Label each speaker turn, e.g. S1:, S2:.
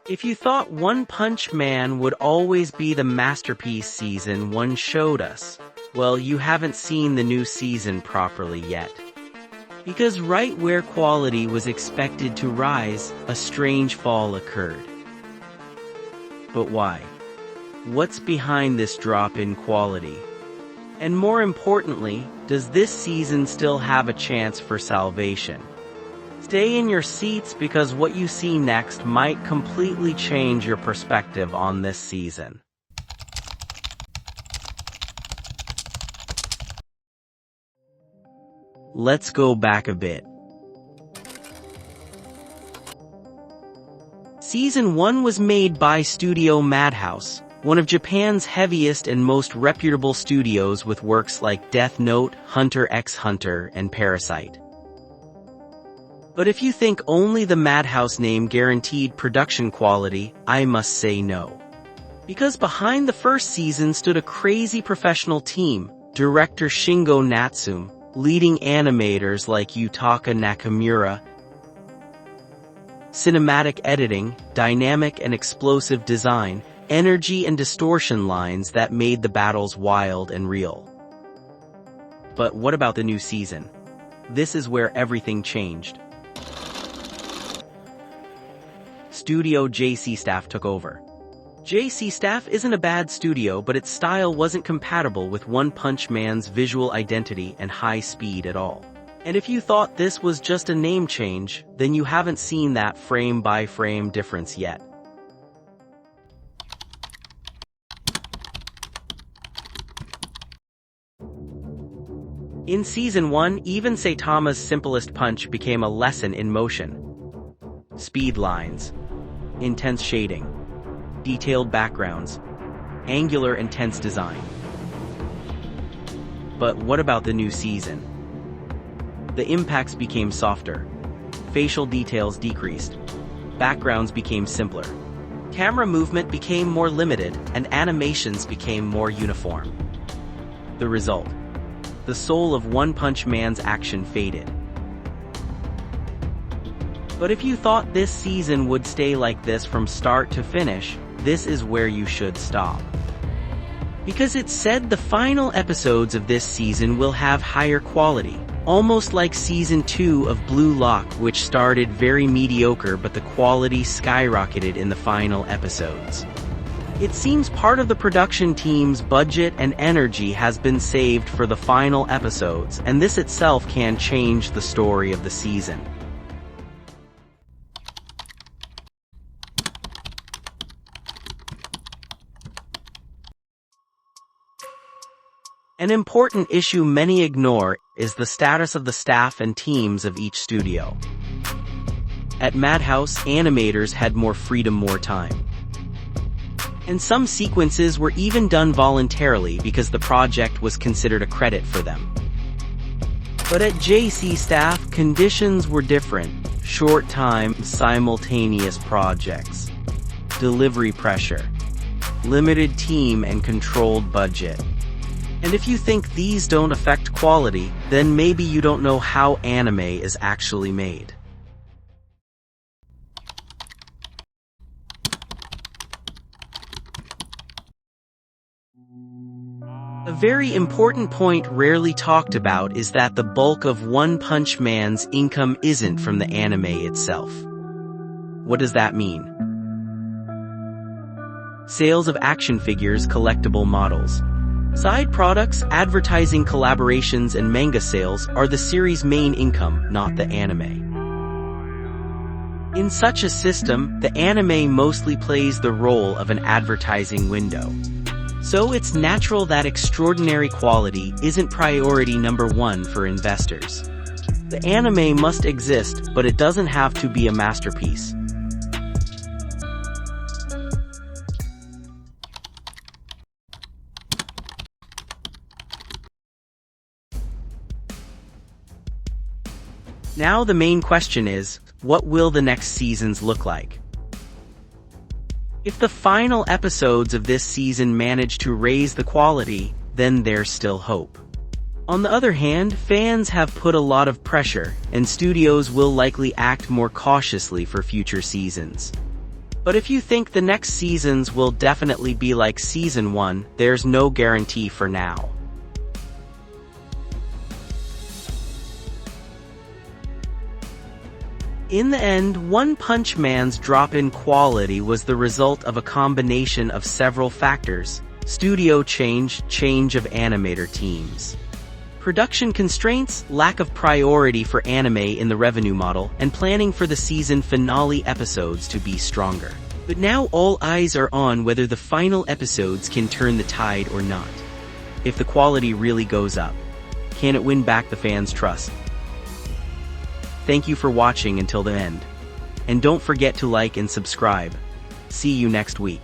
S1: If you thought One Punch Man would always be the masterpiece season one showed us, well, you haven't seen the new season properly yet. Because right where quality was expected to rise, a strange fall occurred. But why? What's behind this drop in quality? And more importantly, does this season still have a chance for salvation? Stay in your seats because what you see next might completely change your perspective on this season. Let's go back a bit. Season 1 was made by Studio Madhouse, one of Japan's heaviest and most reputable studios with works like Death Note, Hunter x Hunter, and Parasite. But if you think only the Madhouse name guaranteed production quality, I must say no. Because behind the first season stood a crazy professional team, director Shingo Natsume, leading animators like Yutaka Nakamura, cinematic editing, dynamic and explosive design, energy and distortion lines that made the battles wild and real. But what about the new season? This is where everything changed. Studio JC Staff took over. JC Staff isn't a bad studio, but its style wasn't compatible with One Punch Man's visual identity and high speed at all. And if you thought this was just a name change, then you haven't seen that frame-by-frame difference yet. In Season 1, even Saitama's simplest punch became a lesson in motion. Speed lines, intense shading, detailed backgrounds, angular and tense design. But what about the new season? The impacts became softer, facial details decreased, backgrounds became simpler, camera movement became more limited, and animations became more uniform. The result: the soul of One Punch Man's action faded. But if you thought this season would stay like this from start to finish, this is where you should stop. Because it's said the final episodes of this season will have higher quality, almost like Season 2 of Blue Lock, which started very mediocre but the quality skyrocketed in the final episodes. It seems part of the production team's budget and energy has been saved for the final episodes, and this itself can change the story of the season. An important issue many ignore is the status of the staff and teams of each studio. At Madhouse, animators had more freedom, more time. And some sequences were even done voluntarily because the project was considered a credit for them. But at JC Staff, conditions were different: short time, simultaneous projects, delivery pressure, limited team and controlled budget. And if you think these don't affect quality, then maybe you don't know how anime is actually made. A very important point rarely talked about is that the bulk of One Punch Man's income isn't from the anime itself. What does that mean? Sales of action figures, collectible models, side products, advertising collaborations, and manga sales are the series' main income, not the anime. In such a system, the anime mostly plays the role of an advertising window. So it's natural that extraordinary quality isn't priority number one for investors. The anime must exist, but it doesn't have to be a masterpiece. Now the main question is, what will the next seasons look like? If the final episodes of this season manage to raise the quality, then there's still hope. On the other hand, fans have put a lot of pressure, and studios will likely act more cautiously for future seasons. But if you think the next seasons will definitely be like season 1, there's no guarantee for now. In the end, One Punch Man's drop in quality was the result of a combination of several factors: studio change of animator teams, production constraints, lack of priority for anime in the revenue model, and planning for the season finale episodes to be stronger. But now all eyes are on whether the final episodes can turn the tide or not. If the quality really goes up, can it win back the fans' trust? Thank you for watching until the end. And don't forget to like and subscribe. See you next week.